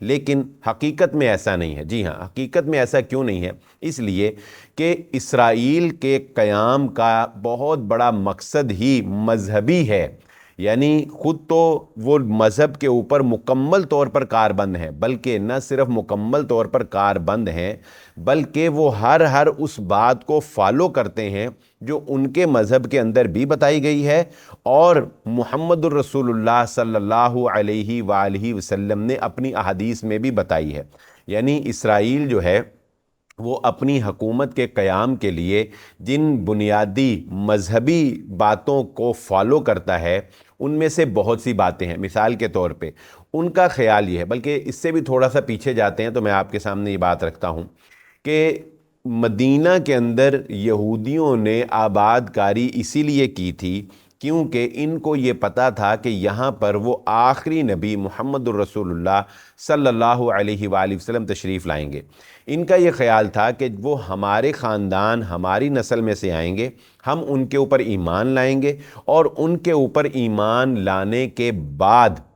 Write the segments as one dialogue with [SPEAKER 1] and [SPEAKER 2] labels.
[SPEAKER 1] لیکن حقیقت میں ایسا نہیں ہے۔ جی ہاں، حقیقت میں ایسا کیوں نہیں ہے؟ اس لیے کہ اسرائیل کے قیام کا بہت بڑا مقصد ہی مذہبی ہے، یعنی خود تو وہ مذہب کے اوپر مکمل طور پر کاربند ہیں، بلکہ نہ صرف مکمل طور پر کاربند ہیں بلکہ وہ ہر اس بات کو فالو کرتے ہیں جو ان کے مذہب کے اندر بھی بتائی گئی ہے اور محمد الرسول اللہ صلی اللہ علیہ وآلہ وسلم نے اپنی احادیث میں بھی بتائی ہے۔ یعنی اسرائیل جو ہے وہ اپنی حکومت کے قیام کے لیے جن بنیادی مذہبی باتوں کو فالو کرتا ہے ان میں سے بہت سی باتیں ہیں۔ مثال کے طور پہ ان کا خیال یہ ہے، بلکہ اس سے بھی تھوڑا سا پیچھے جاتے ہیں تو میں آپ کے سامنے یہ بات رکھتا ہوں کہ مدینہ کے اندر یہودیوں نے آباد کاری اسی لیے کی تھی کیونکہ ان کو یہ پتہ تھا کہ یہاں پر وہ آخری نبی محمد الرسول اللہ صلی اللہ علیہ وآلہ وسلم تشریف لائیں گے۔ ان کا یہ خیال تھا کہ وہ ہمارے خاندان، ہماری نسل میں سے آئیں گے، ہم ان کے اوپر ایمان لائیں گے اور ان کے اوپر ایمان لانے کے بعد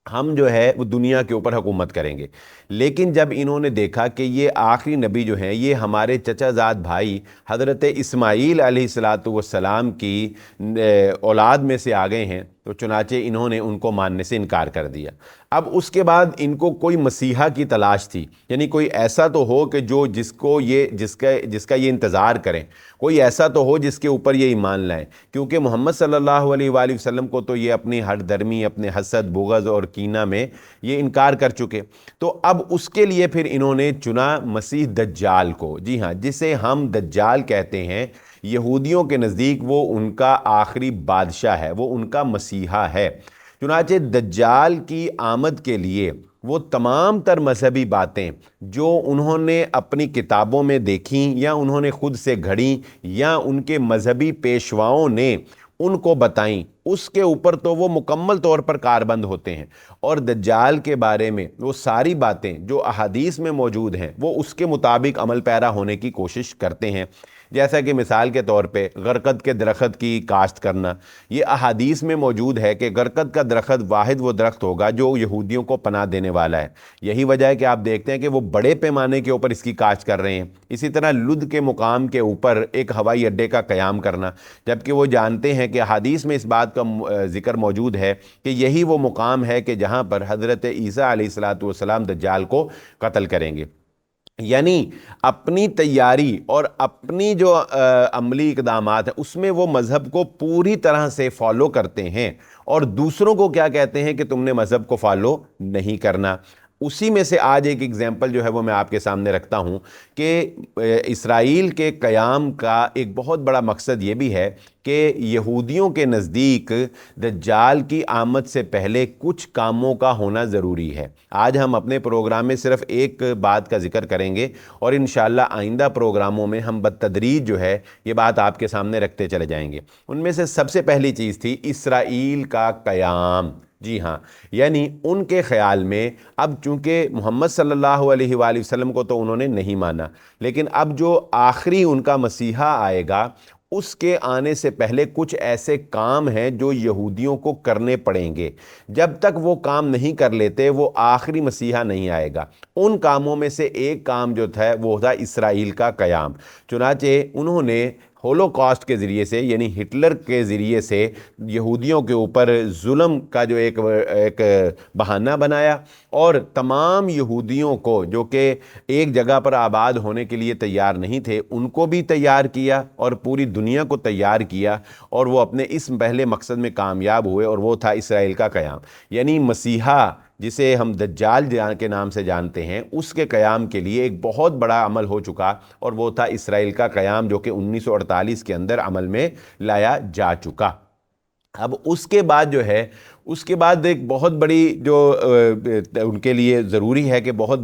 [SPEAKER 1] ہم جو ہے وہ دنیا کے اوپر حکومت کریں گے۔ لیکن جب انہوں نے دیکھا کہ یہ آخری نبی جو ہیں یہ ہمارے چچا زاد بھائی حضرت اسماعیل علیہ السلام کی اولاد میں سے آ گئے ہیں تو چنانچہ انہوں نے ان کو ماننے سے انکار کر دیا۔ اب اس کے بعد ان کو کوئی مسیحا کی تلاش تھی، یعنی کوئی ایسا تو ہو کہ جس کا یہ انتظار کریں، کوئی ایسا تو ہو جس کے اوپر یہ ایمان لائیں، کیونکہ محمد صلی اللہ علیہ وآلہ وسلم کو تو یہ اپنی ہر درمی، اپنے حسد، بغض اور کینہ میں یہ انکار کر چکے۔ تو اب اس کے لیے پھر انہوں نے چنا مسیح دجال کو، جی ہاں، جسے ہم دجال کہتے ہیں۔ یہودیوں کے نزدیک وہ ان کا آخری بادشاہ ہے، وہ ان کا مسیحا ہے۔ چنانچہ دجال کی آمد کے لیے وہ تمام تر مذہبی باتیں جو انہوں نے اپنی کتابوں میں دیکھیں یا انہوں نے خود سے گھڑیں یا ان کے مذہبی پیشواؤں نے ان کو بتائیں، اس کے اوپر تو وہ مکمل طور پر کاربند ہوتے ہیں اور دجال کے بارے میں وہ ساری باتیں جو احادیث میں موجود ہیں وہ اس کے مطابق عمل پیرا ہونے کی کوشش کرتے ہیں۔ جیسا کہ مثال کے طور پہ غرقد کے درخت کی کاشت کرنا، یہ احادیث میں موجود ہے کہ غرقد کا درخت واحد وہ درخت ہوگا جو یہودیوں کو پناہ دینے والا ہے۔ یہی وجہ ہے کہ آپ دیکھتے ہیں کہ وہ بڑے پیمانے کے اوپر اس کی کاشت کر رہے ہیں۔ اسی طرح لد کے مقام کے اوپر ایک ہوائی اڈے کا قیام کرنا، جبکہ وہ جانتے ہیں کہ احادیث میں اس بات کا ذکر موجود ہے کہ یہی وہ مقام ہے کہ جہاں پر حضرت عیسیٰ علیہ السلام دجال کو قتل کریں گے۔ یعنی اپنی تیاری اور اپنی جو عملی اقدامات ہیں اس میں وہ مذہب کو پوری طرح سے فالو کرتے ہیں اور دوسروں کو کیا کہتے ہیں کہ تم نے مذہب کو فالو نہیں کرنا۔ اسی میں سے آج ایک ایگزامپل جو ہے وہ میں آپ کے سامنے رکھتا ہوں کہ اسرائیل کے قیام کا ایک بہت بڑا مقصد یہ بھی ہے کہ یہودیوں کے نزدیک دجال کی آمد سے پہلے کچھ کاموں کا ہونا ضروری ہے۔ آج ہم اپنے پروگرام میں صرف ایک بات کا ذکر کریں گے اور انشاءاللہ آئندہ پروگراموں میں ہم بالتدریج جو ہے یہ بات آپ کے سامنے رکھتے چلے جائیں گے۔ ان میں سے سب سے پہلی چیز تھی اسرائیل کا قیام۔ جی ہاں، یعنی ان کے خیال میں اب چونکہ محمد صلی اللہ علیہ وآلہ وسلم کو تو انہوں نے نہیں مانا، لیکن اب جو آخری ان کا مسیحا آئے گا اس کے آنے سے پہلے کچھ ایسے کام ہیں جو یہودیوں کو کرنے پڑیں گے۔ جب تک وہ کام نہیں کر لیتے وہ آخری مسیحا نہیں آئے گا۔ ان کاموں میں سے ایک کام جو تھا وہ تھا اسرائیل کا قیام۔ چنانچہ انہوں نے ہولوکاسٹ کے ذریعے سے، یعنی ہٹلر کے ذریعے سے یہودیوں کے اوپر ظلم کا جو ایک بہانہ بنایا اور تمام یہودیوں کو جو کہ ایک جگہ پر آباد ہونے کے لیے تیار نہیں تھے ان کو بھی تیار کیا اور پوری دنیا کو تیار کیا اور وہ اپنے اس پہلے مقصد میں کامیاب ہوئے اور وہ تھا اسرائیل کا قیام۔ یعنی مسیحا جسے ہم دجال کے نام سے جانتے ہیں اس کے قیام کے لیے ایک بہت بڑا عمل ہو چکا اور وہ تھا اسرائیل کا قیام، جو کہ 1948 کے اندر عمل میں لایا جا چکا۔ اب اس کے بعد جو ہے اس کے بعد ایک بہت بڑی جو ان کے لیے ضروری ہے کہ بہت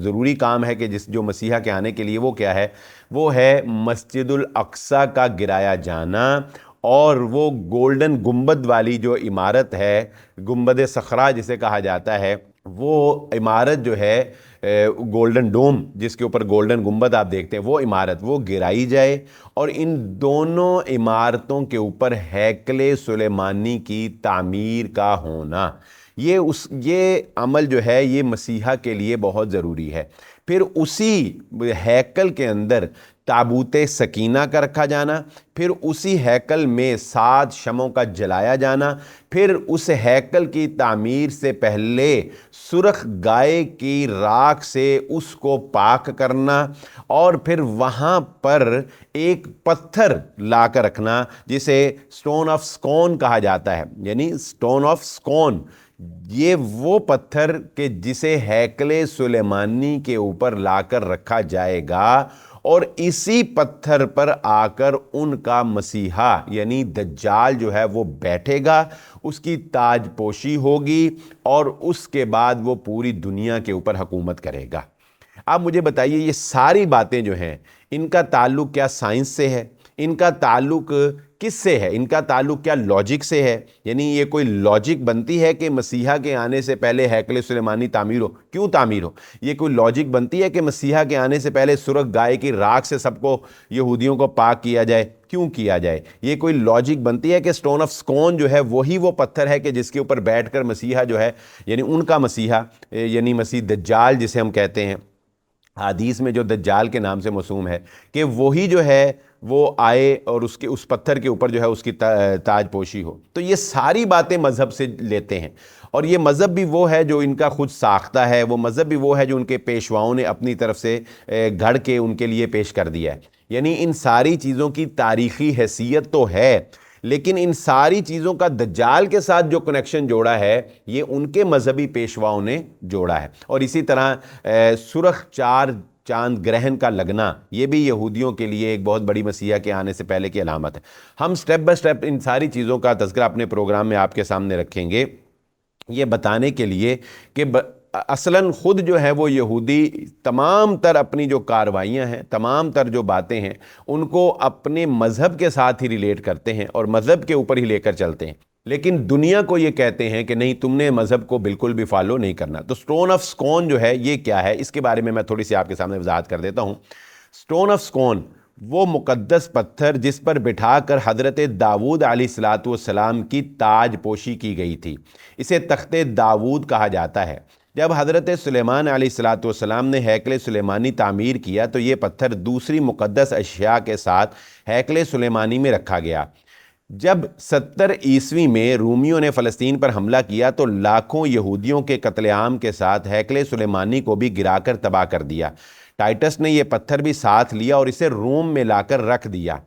[SPEAKER 1] ضروری کام ہے کہ جو مسیحا کے آنے کے لیے وہ کیا ہے، وہ ہے مسجد الاقصی کا گرایا جانا اور وہ گولڈن گنبد والی جو عمارت ہے، گنبد صخرہ جسے کہا جاتا ہے، وہ عمارت جو ہے گولڈن ڈوم جس کے اوپر گولڈن گنبد آپ دیکھتے ہیں، وہ عمارت وہ گرائی جائے اور ان دونوں عمارتوں کے اوپر ہیکل سلیمانی کی تعمیر کا ہونا۔ یہ عمل جو ہے یہ مسیحا کے لیے بہت ضروری ہے۔ پھر اسی ہیکل کے اندر تابوت سکینہ کا رکھا جانا، پھر اسی ہیکل میں 7 شمعوں کا جلایا جانا، پھر اس ہیکل کی تعمیر سے پہلے سرخ گائے کی راکھ سے اس کو پاک کرنا، اور پھر وہاں پر ایک پتھر لا کر رکھنا جسے سٹون آف سکون کہا جاتا ہے، یعنی سٹون آف سکون، یہ وہ پتھر کہ جسے ہیکل سلیمانی کے اوپر لا کر رکھا جائے گا، اور اسی پتھر پر آ کر ان کا مسیحا یعنی دجال جو ہے وہ بیٹھے گا، اس کی تاج پوشی ہوگی، اور اس کے بعد وہ پوری دنیا کے اوپر حکومت کرے گا۔ اب مجھے بتائیے یہ ساری باتیں جو ہیں ان کا تعلق کیا سائنس سے ہے؟ ان کا تعلق کس سے ہے؟ ان کا تعلق کیا لاجک سے ہے؟ یعنی یہ کوئی لاجک بنتی ہے کہ مسیحا کے آنے سے پہلے ہیکل سلیمانی تعمیر ہو؟ کیوں تعمیر ہو؟ یہ کوئی لاجک بنتی ہے کہ مسیحا کے آنے سے پہلے سرخ گائے کی راکھ سے سب کو یہودیوں کو پاک کیا جائے؟ کیوں کیا جائے؟ یہ کوئی لاجک بنتی ہے کہ سٹون آف سکون جو ہے وہی وہ پتھر ہے کہ جس کے اوپر بیٹھ کر مسیحا جو ہے یعنی ان کا مسیحا یعنی مسیح دجال جسے ہم کہتے ہیں حدیث میں جو دجال کے نام سے موسوم ہے، کہ وہی جو ہے وہ آئے اور اس پتھر کے اوپر جو ہے اس کی تاج پوشی ہو؟ تو یہ ساری باتیں مذہب سے لیتے ہیں، اور یہ مذہب بھی وہ ہے جو ان کا خود ساختہ ہے، وہ مذہب بھی وہ ہے جو ان کے پیشواؤں نے اپنی طرف سے گھڑ کے ان کے لیے پیش کر دیا ہے۔ یعنی ان ساری چیزوں کی تاریخی حیثیت تو ہے، لیکن ان ساری چیزوں کا دجال کے ساتھ جو کنیکشن جوڑا ہے یہ ان کے مذہبی پیشواؤں نے جوڑا ہے۔ اور اسی طرح سرخ 4 چاند گرہن کا لگنا یہ بھی یہودیوں کے لیے ایک بہت بڑی مسیحا کے آنے سے پہلے کی علامت ہے۔ ہم سٹیپ بائی سٹیپ ان ساری چیزوں کا تذکرہ اپنے پروگرام میں آپ کے سامنے رکھیں گے، یہ بتانے کے لیے کہ اصلاً خود جو ہے وہ یہودی تمام تر اپنی جو کاروائیاں ہیں، تمام تر جو باتیں ہیں، ان کو اپنے مذہب کے ساتھ ہی ریلیٹ کرتے ہیں اور مذہب کے اوپر ہی لے کر چلتے ہیں، لیکن دنیا کو یہ کہتے ہیں کہ نہیں، تم نے مذہب کو بالکل بھی فالو نہیں کرنا۔ تو سٹون آف سکون جو ہے یہ کیا ہے، اس کے بارے میں تھوڑی سی آپ کے سامنے وضاحت کر دیتا ہوں۔ سٹون آف سکون وہ مقدس پتھر جس پر بٹھا کر حضرت داؤد علیہ السلام کی تاج پوشی کی گئی تھی، اسے تخت داؤد کہا جاتا ہے۔ جب حضرت سلیمان علیہ السلام نے ہیکل سلیمانی تعمیر کیا تو یہ پتھر دوسری مقدس اشیاء کے ساتھ ہیکل سلیمانی میں رکھا گیا۔ جب 70 عیسوی میں رومیوں نے فلسطین پر حملہ کیا تو لاکھوں یہودیوں کے قتل عام کے ساتھ ہیکل سلیمانی کو بھی گرا کر تباہ کر دیا۔ ٹائٹس نے یہ پتھر بھی ساتھ لیا اور اسے روم میں لا کر رکھ دیا۔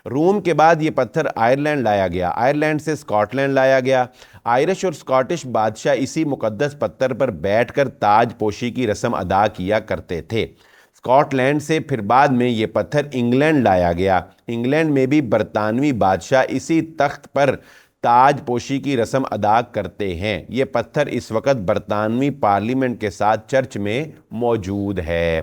[SPEAKER 1] روم کے بعد یہ پتھر آئرلینڈ لایا گیا، آئرلینڈ سے اسکاٹ لینڈ لایا گیا۔ آئرش اور اسکاٹش بادشاہ اسی مقدس پتھر پر بیٹھ کر تاج پوشی کی رسم ادا کیا کرتے تھے۔ اسکاٹ لینڈ سے پھر بعد میں یہ پتھر انگلینڈ لایا گیا۔ انگلینڈ میں بھی برطانوی بادشاہ اسی تخت پر تاج پوشی کی رسم ادا کرتے ہیں۔ یہ پتھر اس وقت برطانوی پارلیمنٹ کے ساتھ چرچ میں موجود ہے۔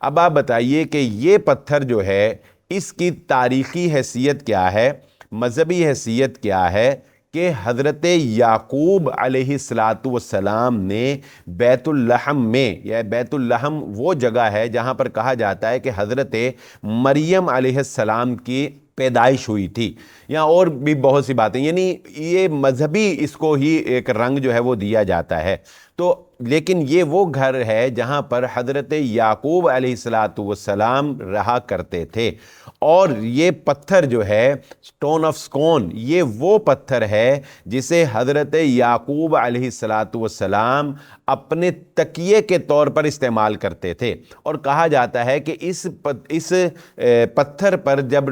[SPEAKER 1] اب آپ بتائیے کہ یہ پتھر جو ہے اس کی تاریخی حیثیت کیا ہے، مذہبی حیثیت کیا ہے، کہ حضرت یعقوب علیہ السلام نے بیت اللحم میں، یا بیت اللحم وہ جگہ ہے جہاں پر کہا جاتا ہے کہ حضرت مریم علیہ السلام کی پیدائش ہوئی تھی، یا اور بھی بہت سی باتیں، یعنی یہ مذہبی اس کو ہی ایک رنگ جو ہے وہ دیا جاتا ہے۔ تو لیکن یہ وہ گھر ہے جہاں پر حضرت یعقوب علیہ السلام رہا کرتے تھے، اور یہ پتھر جو ہے سٹون آف سکون یہ وہ پتھر ہے جسے حضرت یعقوب علیہ السلام اپنے تکیے کے طور پر استعمال کرتے تھے۔ اور کہا جاتا ہے کہ اس پتھر پر جب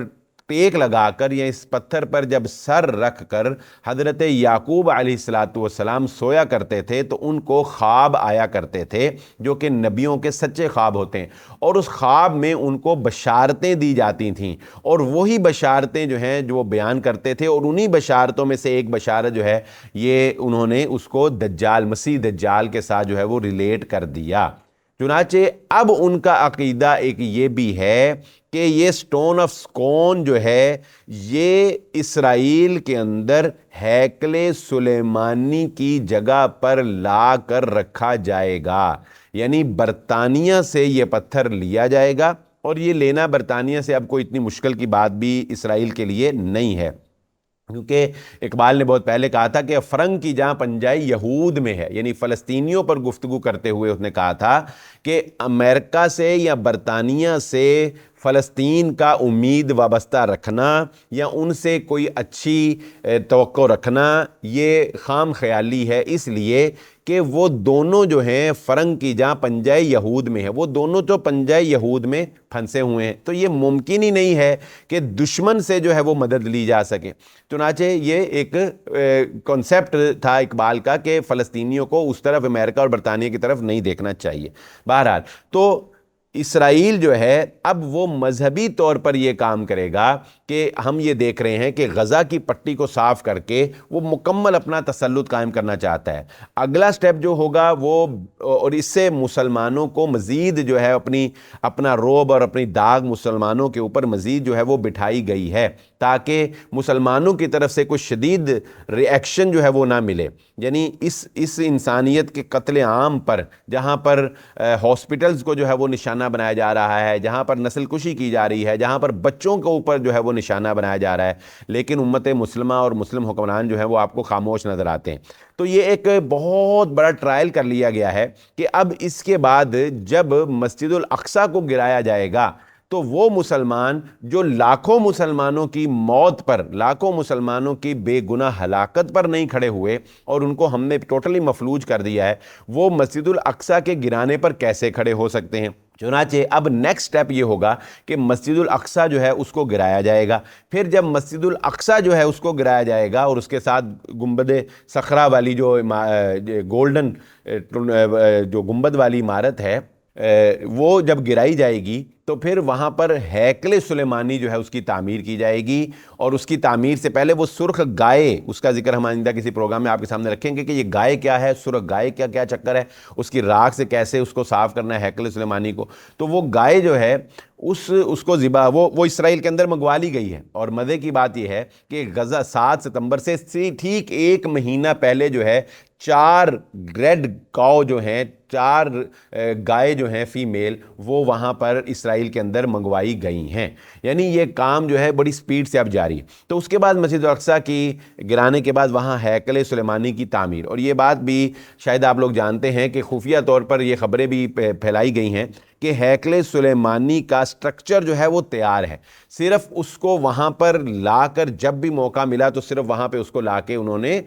[SPEAKER 1] ٹیک لگا کر یا اس پتھر پر جب سر رکھ کر حضرت یعقوب علیہ السلام سویا کرتے تھے تو ان کو خواب آیا کرتے تھے جو کہ نبیوں کے سچے خواب ہوتے ہیں، اور اس خواب میں ان کو بشارتیں دی جاتی تھیں، اور وہی بشارتیں جو ہیں جو وہ بیان کرتے تھے، اور انہی بشارتوں میں سے ایک بشارت جو ہے یہ انہوں نے اس کو دجال، مسیح دجال کے ساتھ جو ہے وہ ریلیٹ کر دیا۔ چنانچہ اب ان کا عقیدہ ایک یہ بھی ہے کہ یہ سٹون آف سکون جو ہے یہ اسرائیل کے اندر ہیکل سلیمانی کی جگہ پر لا کر رکھا جائے گا، یعنی برطانیہ سے یہ پتھر لیا جائے گا، اور یہ لینا برطانیہ سے اب کوئی اتنی مشکل کی بات بھی اسرائیل کے لیے نہیں ہے۔ کیونکہ اقبال نے بہت پہلے کہا تھا کہ فرنگ کی جہاں پنجائی یہود میں ہے، یعنی فلسطینیوں پر گفتگو کرتے ہوئے اس نے کہا تھا کہ امریکہ سے یا برطانیہ سے فلسطین کا امید وابستہ رکھنا یا ان سے کوئی اچھی توقع رکھنا یہ خام خیالی ہے، اس لیے کہ وہ دونوں جو ہیں فرنگ کی جہاں پنجہ یہود میں ہے، وہ دونوں تو پنجہ یہود میں پھنسے ہوئے ہیں، تو یہ ممکن ہی نہیں ہے کہ دشمن سے جو ہے وہ مدد لی جا سکے۔ چنانچہ یہ ایک کنسیپٹ تھا اقبال کا کہ فلسطینیوں کو اس طرف امریکہ اور برطانیہ کی طرف نہیں دیکھنا چاہیے۔ بہرحال تو اسرائیل جو ہے اب وہ مذہبی طور پر یہ کام کرے گا کہ ہم یہ دیکھ رہے ہیں کہ غزہ کی پٹی کو صاف کر کے وہ مکمل اپنا تسلط قائم کرنا چاہتا ہے۔ اگلا سٹیپ جو ہوگا وہ، اور اس سے مسلمانوں کو مزید جو ہے اپنا رعب اور اپنی داغ مسلمانوں کے اوپر مزید جو ہے وہ بٹھائی گئی ہے تاکہ مسلمانوں کی طرف سے کوئی شدید ری ایکشن جو ہے وہ نہ ملے۔ یعنی اس انسانیت کے قتل عام پر، جہاں پر ہاسپٹلز کو جو ہے وہ نشانہ بنایا جا رہا ہے، جہاں پر نسل کشی کی جا رہی ہے، جہاں پر بچوں کے اوپر جو ہے وہ نشانہ بنایا جا رہا ہے، لیکن امت مسلمہ اور مسلم حکمران جو ہیں وہ آپ کو خاموش نظر آتے ہیں۔ تو یہ ایک بہت بڑا ٹرائل کر لیا گیا ہے کہ اب اس کے بعد جب مسجد الاقصیٰ کو گرایا جائے گا تو وہ مسلمان جو لاکھوں مسلمانوں کی موت پر، لاکھوں مسلمانوں کی بے گناہ ہلاکت پر نہیں کھڑے ہوئے اور ان کو ہم نے ٹوٹلی مفلوج کر دیا ہے، وہ مسجد الاقصیٰ کے گرانے پر کیسے کھڑے ہو سکتے ہیں؟ چنانچہ اب نیکسٹ سٹیپ یہ ہوگا کہ مسجد الاقصیٰ جو ہے اس کو گرایا جائے گا۔ پھر جب مسجد الاقصیٰ جو ہے اس کو گرایا جائے گا اور اس کے ساتھ گنبد صخرہ والی جو گولڈن جو گنبد والی عمارت ہے وہ جب گرائی جائے گی تو پھر وہاں پر ہیکل سلیمانی جو ہے اس کی تعمیر کی جائے گی، اور اس کی تعمیر سے پہلے وہ سرخ گائے، اس کا ذکر ہم آئندہ کسی پروگرام میں آپ کے سامنے رکھیں گے کہ یہ گائے کیا ہے، سرخ گائے کیا چکر ہے، اس کی راکھ سے کیسے اس کو صاف کرنا ہے ہیکل سلیمانی کو۔ تو وہ گائے جو ہے اس کو ذبح وہ اسرائیل کے اندر منگوا لی گئی ہے، اور مزے کی بات یہ ہے کہ غزہ 7 ستمبر سے ٹھیک ایک مہینہ پہلے جو ہے 4 ریڈ کاؤ جو ہیں، 4 گائے جو ہیں فیمیل، وہ وہاں پر اسرائیل کے اندر منگوائی گئی ہیں۔ یعنی یہ کام جو ہے بڑی سپیڈ سے اب جاری ہے۔ تو اس کے بعد مسجد الاقصیٰ کی گرانے کے بعد وہاں ہیکل سلیمانی کی تعمیر، اور یہ بات بھی شاید آپ لوگ جانتے ہیں کہ خفیہ طور پر یہ خبریں بھی پھیلائی گئی ہیں کہ ہیکل سلیمانی کا سٹرکچر جو ہے وہ تیار ہے، صرف اس کو وہاں پر لا کر جب بھی موقع ملا تو صرف وہاں پہ اس کو لا کے انہوں نے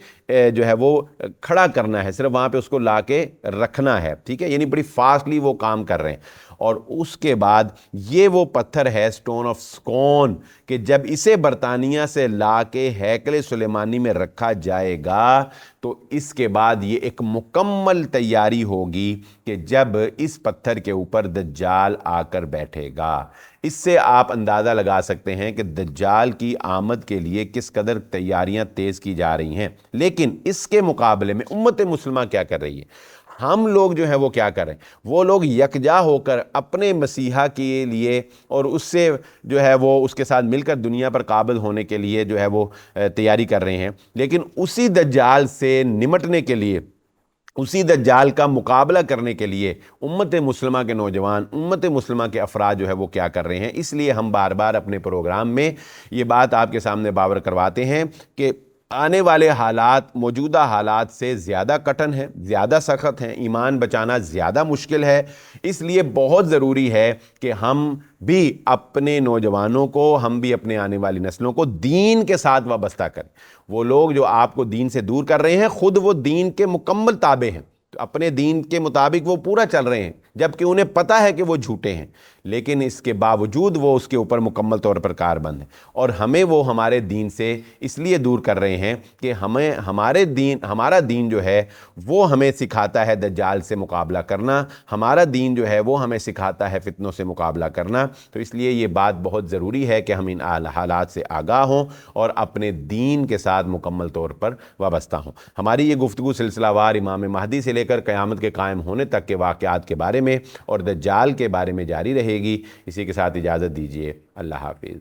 [SPEAKER 1] جو ہے وہ کھڑا کرنا ہے، صرف وہاں پہ اس کو لا کے رکھنا ہے، ٹھیک ہے؟ یعنی بڑی فاسٹلی وہ کام کر رہے ہیں۔ اور اس کے بعد یہ وہ پتھر ہے سٹون آف سکون کہ جب اسے برطانیہ سے لا کے ہیکل سلیمانی میں رکھا جائے گا تو اس کے بعد یہ ایک مکمل تیاری ہوگی کہ جب اس پتھر کے اوپر دجال آ کر بیٹھے گا۔ اس سے آپ اندازہ لگا سکتے ہیں کہ دجال کی آمد کے لیے کس قدر تیاریاں تیز کی جا رہی ہیں۔ لیکن اس کے مقابلے میں امت مسلمہ کیا کر رہی ہے؟ ہم لوگ جو ہیں وہ کیا کر رہے ہیں؟ وہ لوگ یکجا ہو کر اپنے مسیحا کے لیے اور اس سے جو ہے وہ اس کے ساتھ مل کر دنیا پر قابض ہونے کے لیے جو ہے وہ تیاری کر رہے ہیں، لیکن اسی دجال سے نمٹنے کے لیے، اسی دجال کا مقابلہ کرنے کے لیے امت مسلمہ کے نوجوان، امت مسلمہ کے افراد جو ہے وہ کیا کر رہے ہیں۔ اس لیے ہم بار بار اپنے پروگرام میں یہ بات آپ کے سامنے باور کرواتے ہیں کہ آنے والے حالات موجودہ حالات سے زیادہ کٹھن ہیں، زیادہ سخت ہیں، ایمان بچانا زیادہ مشکل ہے۔ اس لیے بہت ضروری ہے کہ ہم بھی اپنے نوجوانوں کو، ہم بھی اپنے آنے والی نسلوں کو دین کے ساتھ وابستہ کریں۔ وہ لوگ جو آپ کو دین سے دور کر رہے ہیں خود وہ دین کے مکمل تابع ہیں، اپنے دین کے مطابق وہ پورا چل رہے ہیں، جبکہ انہیں پتہ ہے کہ وہ جھوٹے ہیں، لیکن اس کے باوجود وہ اس کے اوپر مکمل طور پر کاربند ہیں، اور ہمیں وہ ہمارے دین سے اس لیے دور کر رہے ہیں کہ ہمارا دین جو ہے وہ ہمیں سکھاتا ہے دجال سے مقابلہ کرنا، ہمارا دین جو ہے وہ ہمیں سکھاتا ہے فتنوں سے مقابلہ کرنا۔ تو اس لیے یہ بات بہت ضروری ہے کہ ہم ان حالات سے آگاہ ہوں اور اپنے دین کے ساتھ مکمل طور پر وابستہ ہوں۔ ہماری یہ گفتگو سلسلہ وار امام مہدی سے لے کر قیامت کے قائم ہونے تک کے واقعات کے بارے میں اور دجال کے بارے میں جاری رہے گی۔ اسی کے ساتھ اجازت دیجیے، اللہ حافظ۔